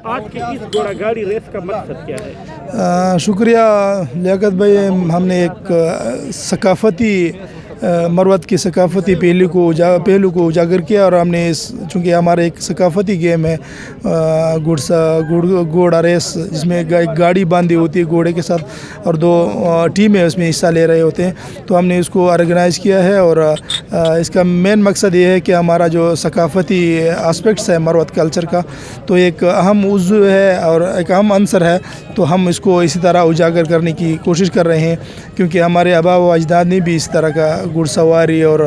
आज की इस घोड़ागाड़ी रेस का मकसद क्या है? शुक्रिया लियाकत भाई, हमने एक सकाफ़ती मरवत की सकाफ़ती पहलू को उजागर किया और हमने चूँकि हमारा एक सकाफ़ती गेम है घोड़ा रेस, जिसमें एक गाड़ी बांधी होती है घोड़े के साथ और दो टीमें उसमें हिस्सा ले रहे होते हैं। तो हमने इसको ऑर्गेनाइज़ किया है और इसका मेन मकसद ये है कि हमारा जो सकाफ़ती एस्पेक्ट्स है मरवत कल्चर का, तो एक अहम उज़्व है और एक अहम अंसर है, तो हम इसको इसी तरह उजागर करने की कोशिश कर रहे हैं। क्योंकि हमारे आबा व अजदाद ने भी इस तरह का घुड़सवारी और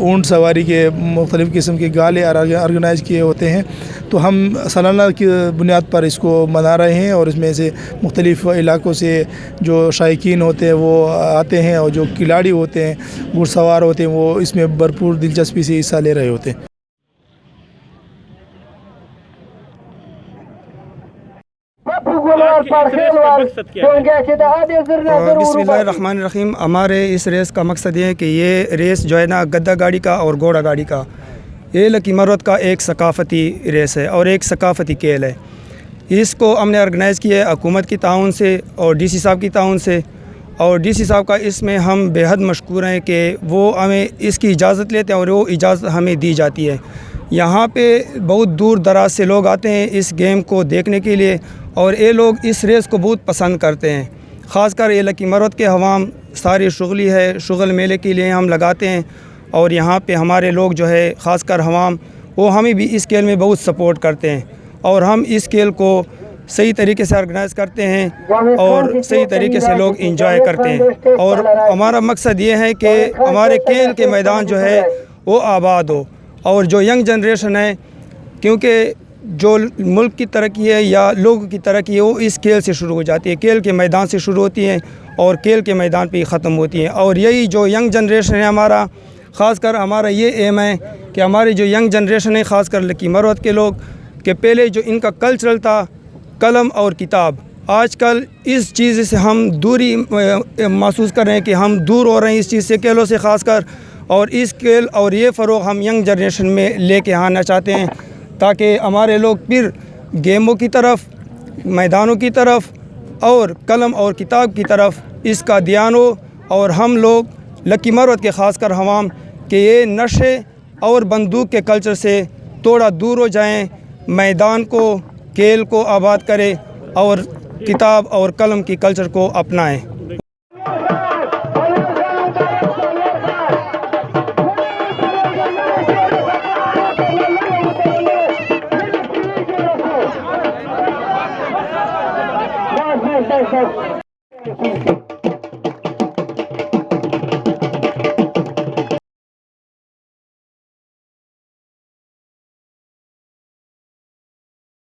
ऊँट सवारी के मुख्तलिफ़ किस्म के गाले ऑर्गेनाइज़ किए होते हैं। तो हम सालाना की बुनियाद पर इसको मना रहे हैं और इसमें से मुख्तलिफ़ इलाक़ों से जो शायकीन होते हैं वो आते हैं और जो खिलाड़ी होते हैं, घुड़सवार होते हैं, वो इसमें भरपूर दिलचस्पी से हिस्सा ले रहे होते हैं। बिस्मिल्लाहिर्रहमानिर्रहीम। हमारे इस रेस का मकसद ये है कि ये रेस जो है ना गद्दा गाड़ी का और घोड़ा गाड़ी का, ये लकी मरवत का एक सकाफ़ती रेस है और एक सकाफ़ती खेल है। इसको हमने ऑर्गेनाइज़ किया है हुकूमत की ताउन से और डीसी साहब की ताउन से, और डीसी साहब का इसमें हम बेहद मशकूर हैं कि वो हमें इसकी इजाज़त लेते हैं और वो इजाज़त हमें दी जाती है। यहाँ पे बहुत दूर दराज से लोग आते हैं इस गेम को देखने के लिए और ये लोग इस रेस को बहुत पसंद करते हैं। ख़ासकर ये लकी मरवत के हवाम सारी शुगली है, शुगल मेले के लिए हम लगाते हैं और यहाँ पे हमारे लोग जो है ख़ासकर हवाम, वो हमें भी इस खेल में बहुत सपोर्ट करते हैं और हम इस खेल को सही तरीके से ऑर्गेनाइज़ करते हैं और सही तरीके से लोग इंजॉय करते हैं। और हमारा मकसद ये है कि हमारे खेल के मैदान जो है वो आबाद हो और जो यंग जनरेशन है, क्योंकि जो मुल्क की तरक्की है या लोगों की तरक्की है वो इस खेल से शुरू हो जाती है, खेल के मैदान से शुरू होती है और खेल के मैदान पे ख़त्म होती है। और यही जो यंग जनरेशन है हमारा, ख़ासकर हमारा ये एम है कि हमारी जो यंग जनरेशन है, ख़ासकर लकी मरवत के लोग, कि पहले जो इनका कल्चरल था कलम और किताब, आजकल इस चीज़ से हम दूरी महसूस कर रहे हैं कि हम दूर हो रहे हैं इस चीज़ से, खेलों से ख़ासकर। और इस खेल और ये फ़रोग़ हम यंग जनरेशन में लेके आना चाहते हैं ताकि हमारे लोग फिर गेमों की तरफ, मैदानों की तरफ और कलम और किताब की तरफ इसका ध्यान हो और हम लोग लकी मरवत के ख़ासकर हवाम कि ये नशे और बंदूक के कल्चर से थोड़ा दूर हो जाएं, मैदान को, खेल को आबाद करें और किताब और कलम की कल्चर को अपनाएं। Thank you.